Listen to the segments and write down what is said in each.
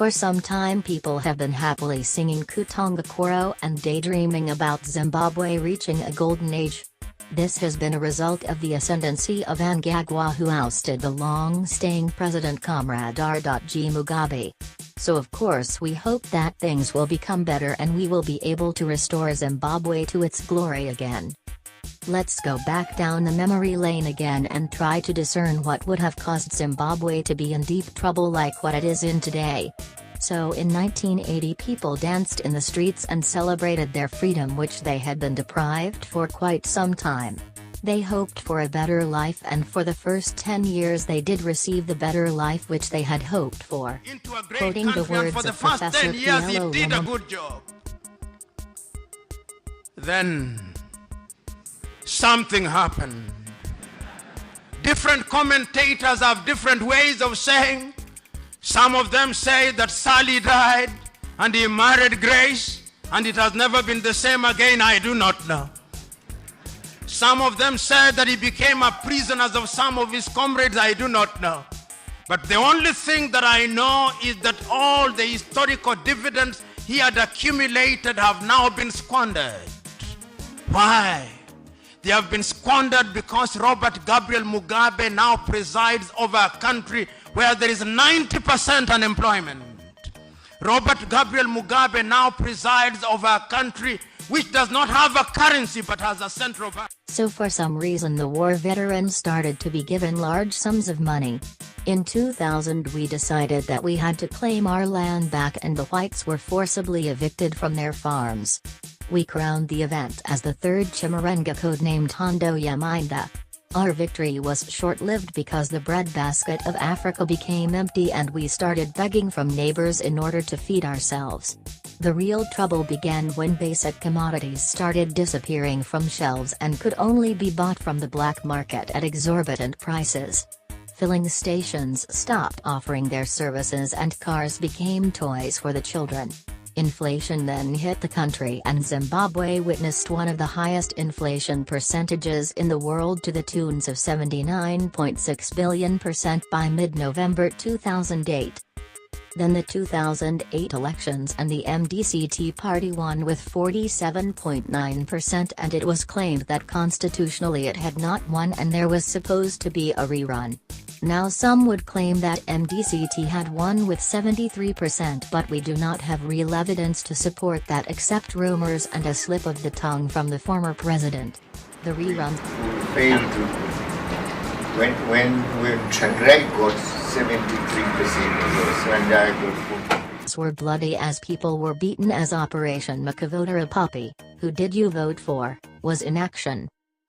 For some time people have been happily singing Kutongakoro and daydreaming about Zimbabwe reaching a golden age. This has been a result of the ascendancy of Mnangagwa, who ousted the long-staying president comrade R.G Mugabe. So of course we hope that things will become better and we will be able to restore Zimbabwe to its glory again. Let's go back down the memory lane again and try to discern what would have caused Zimbabwe to be in deep trouble like what it is in today. So in 1980 people danced in the streets and celebrated their freedom, which they had been deprived for quite some time. They hoped for a better life, and for the first 10 years they did receive the better life which they had hoped for. Quoting the words of Professor He did a good job. Then something happened. Different commentators have different ways of saying. Some of them say that Sally died and he married Grace and it has never been the same again. I do not know. Some of them said that he became a prisoner of some of his comrades. I do not know. But the only thing that I know is that all the historical dividends he had accumulated have now been squandered. Why? They have been squandered because Robert Gabriel Mugabe now presides over a country where there is 90% unemployment. Robert Gabriel Mugabe now presides over a country which does not have a currency but has a central bank. So for some reason the war veterans started to be given large sums of money. In 2000 we decided that we had to claim our land back and the whites were forcibly evicted from their farms. We crowned the event as the third Chimurenga, codenamed Hondo Yaminda. Our victory was short-lived because the breadbasket of Africa became empty and we started begging from neighbors in order to feed ourselves. The real trouble began when basic commodities started disappearing from shelves and could only be bought from the black market at exorbitant prices. Filling stations stopped offering their services and cars became toys for the children. Inflation then hit the country and Zimbabwe witnessed one of the highest inflation percentages in the world, to the tunes of 79.6 billion by mid-November 2008. Then the 2008 elections and the MDC-T party won with 47.9%, and it was claimed that constitutionally it had not won and there was supposed to be a rerun. Now some would claim that MDC-T had won with 73%, but we do not have real evidence to support that except rumors and a slip of the tongue from the former president. The rerun failed to, when Mnangagwa got 73%, were bloody as people were beaten as Operation Makavotera Puppy, Who Did You Vote For, was in action.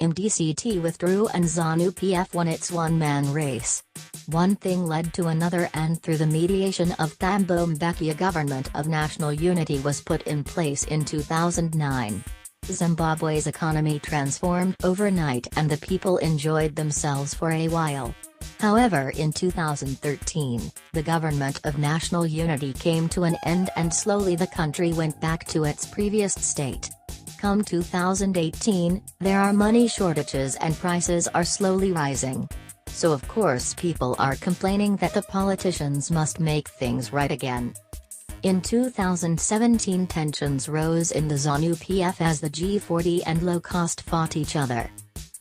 MDC-T withdrew and ZANU-PF won its one-man race. One thing led to another, and through the mediation of Thabo Mbeki a government of national unity was put in place in 2009. Zimbabwe's economy transformed overnight and the people enjoyed themselves for a while. However, in 2013, the government of national unity came to an end and slowly the country went back to its previous state. Come 2018, there are money shortages and prices are slowly rising. So of course people are complaining that the politicians must make things right again. In 2017 tensions rose in the ZANU-PF as the G40 and low cost fought each other.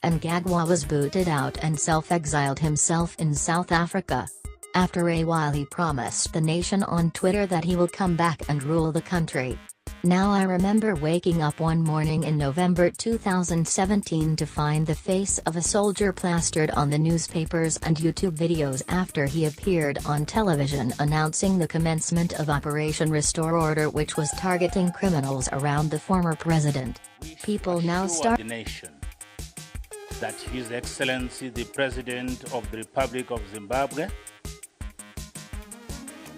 Mnangagwa was booted out and self-exiled himself in South Africa. After a while he promised the nation on Twitter that he will come back and rule the country. Now I remember waking up one morning in November 2017 to find the face of a soldier plastered on the newspapers and YouTube videos after he appeared on television announcing the commencement of Operation Restore Order, which was targeting criminals around the former president. People now start that His Excellency the President of the Republic of Zimbabwe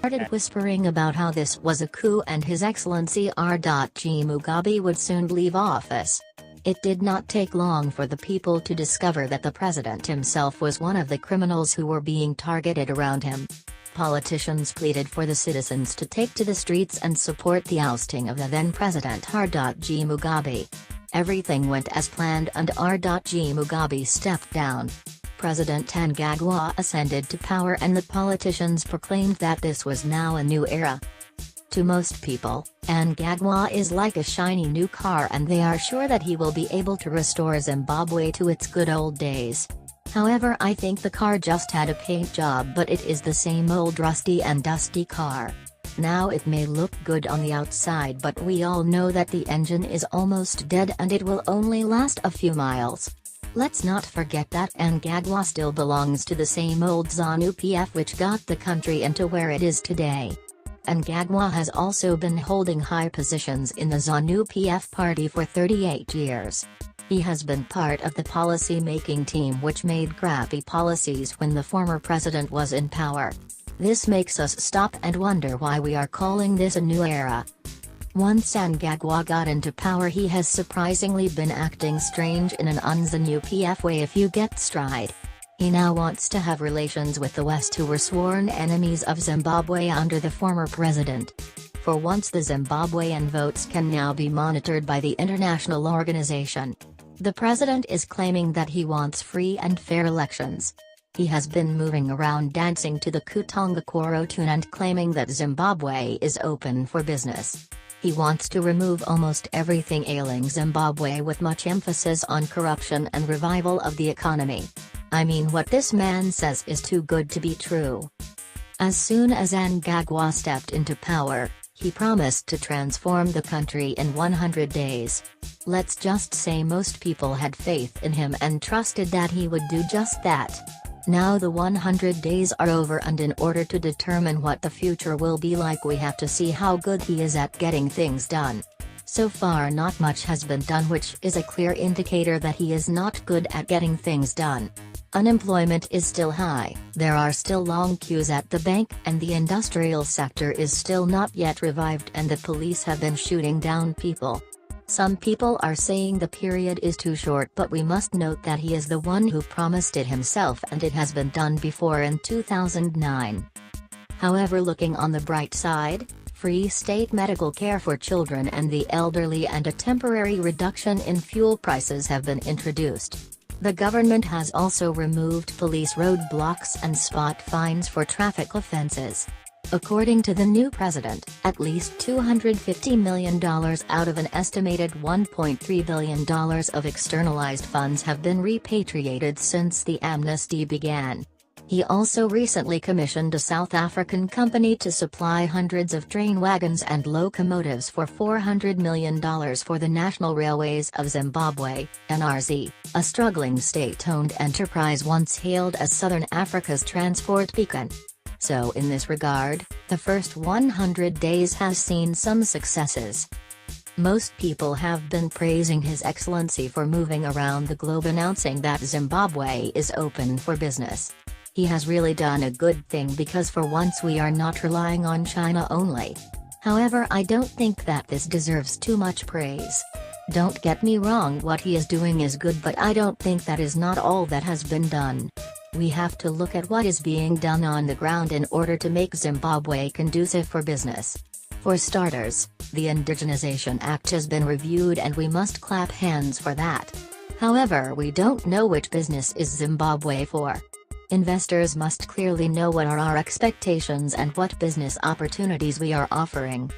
started whispering about how this was a coup and His Excellency R.G Mugabe would soon leave office. It did not take long for the people to discover that the president himself was one of the criminals who were being targeted around him. Politicians pleaded for the citizens to take to the streets and support the ousting of the then president R.G Mugabe. Everything went as planned and R.G Mugabe stepped down. President Mnangagwa ascended to power and the politicians proclaimed that this was now a new era. To most people, Mnangagwa is like a shiny new car and they are sure that he will be able to restore Zimbabwe to its good old days. However, I think the car just had a paint job, but it is the same old rusty and dusty car. Now it may look good on the outside, but we all know that the engine is almost dead and it will only last a few miles. Let's not forget that Mnangagwa still belongs to the same old ZANU-PF which got the country into where it is today. Mnangagwa has also been holding high positions in the ZANU-PF party for 38 years. He has been part of the policy-making team which made crappy policies when the former president was in power. This makes us stop and wonder why we are calling this a new era. Once Mnangagwa got into power, he has surprisingly been acting strange in an un-ZANU-PF way if you get stride. He now wants to have relations with the West, who were sworn enemies of Zimbabwe under the former president. For once, the Zimbabwean votes can now be monitored by the international organization. The president is claiming that he wants free and fair elections. He has been moving around dancing to the Munangagwa tune and claiming that Zimbabwe is open for business. He wants to remove almost everything ailing Zimbabwe with much emphasis on corruption and revival of the economy. I mean, what this man says is too good to be true. As soon as Mnangagwa stepped into power, he promised to transform the country in 100 days. Let's just say most people had faith in him and trusted that he would do just that. Now the 100 days are over, and in order to determine what the future will be like, we have to see how good he is at getting things done. So far not much has been done, which is a clear indicator that he is not good at getting things done. Unemployment is still high, there are still long queues at the bank, and the industrial sector is still not yet revived, and the police have been shooting down people. Some people are saying the period is too short, but we must note that he is the one who promised it himself, and it has been done before in 2009. However, looking on the bright side, free state medical care for children and the elderly and a temporary reduction in fuel prices have been introduced. The government has also removed police roadblocks and spot fines for traffic offenses. According to the new president, at least $250 million out of an estimated $1.3 billion of externalized funds have been repatriated since the amnesty began. He also recently commissioned a South African company to supply hundreds of train wagons and locomotives for $400 million for the National Railways of Zimbabwe, NRZ, a struggling state-owned enterprise once hailed as Southern Africa's transport beacon. So in this regard, the first 100 days has seen some successes. Most people have been praising His Excellency for moving around the globe announcing that Zimbabwe is open for business. He has really done a good thing, because for once we are not relying on China only. However, I don't think that this deserves too much praise. Don't get me wrong, what he is doing is good, but I don't think that is not all that has been done. We have to look at what is being done on the ground in order to make Zimbabwe conducive for business. For starters, the Indigenization Act has been reviewed and we must clap hands for that. However, we don't know which business is Zimbabwe for. Investors must clearly know what are our expectations and what business opportunities we are offering.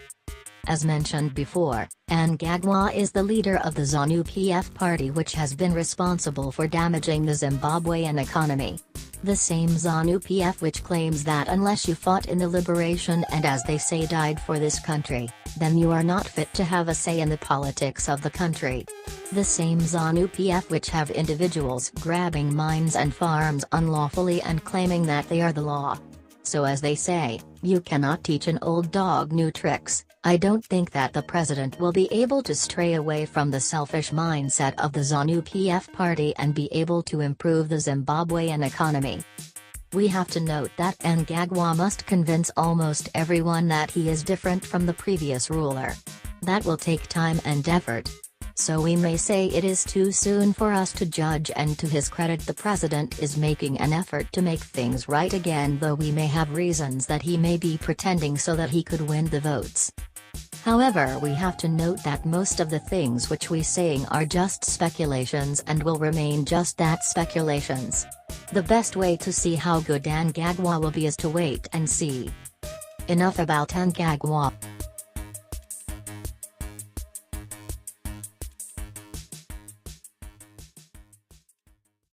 As mentioned before, Mnangagwa is the leader of the ZANU-PF party, which has been responsible for damaging the Zimbabwean economy. The same ZANU-PF which claims that unless you fought in the liberation and, as they say, died for this country, then you are not fit to have a say in the politics of the country. The same ZANU-PF which have individuals grabbing mines and farms unlawfully and claiming that they are the law. So, as they say, you cannot teach an old dog new tricks. I don't think that the president will be able to stray away from the selfish mindset of the ZANU-PF party and be able to improve the Zimbabwean economy. We have to note that Mnangagwa must convince almost everyone that he is different from the previous ruler. That will take time and effort. So we may say it is too soon for us to judge, and to his credit the president is making an effort to make things right again, though we may have reasons that he may be pretending so that he could win the votes. However, we have to note that most of the things which we saying are just speculations and will remain just that, speculations. The best way to see how good Mnangagwa will be is to wait and see. Enough about Mnangagwa.